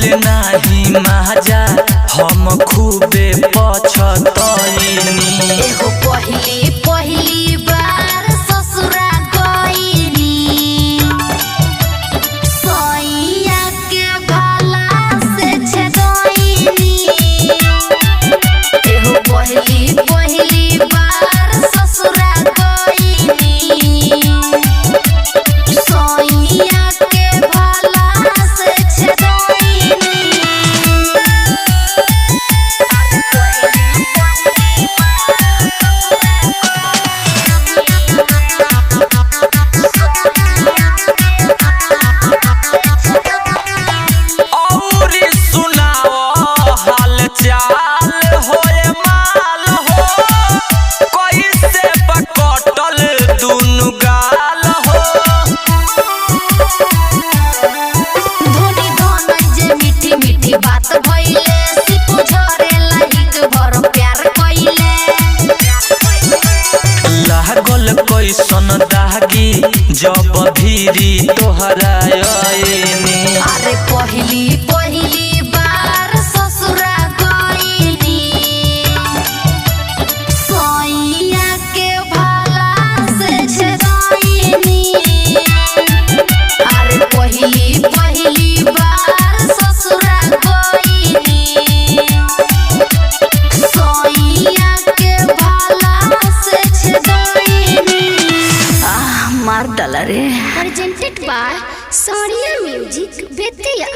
मिले नाही माजा हम खूबे पछतइनी। एहो पहली पहली बार ससुरा गइनी, सैया के भाला से छेदइनी। एहो पहली पहली बार ससुरा गइनी, सैया के भाला से छेदइनी। औरी सुनाओ हाल चाल होए माल हो, कैसे बकटल दुनु गाल हो। धोनी धनंजय मीठी मीठी बात भइले, सिपु झरेला हिक भर प्यार कइले। लागल कैसन दागी जब भीरी तोहरा आइनी। अरे पहली पहली बार ससुरा गइनी, सैया के भाला से छेदइनी। अरे पहली पहली बार ससुरा गइनी, सैया के भाला से छेदइनी। मार डाला रे। presented by Sonia Music Vidya।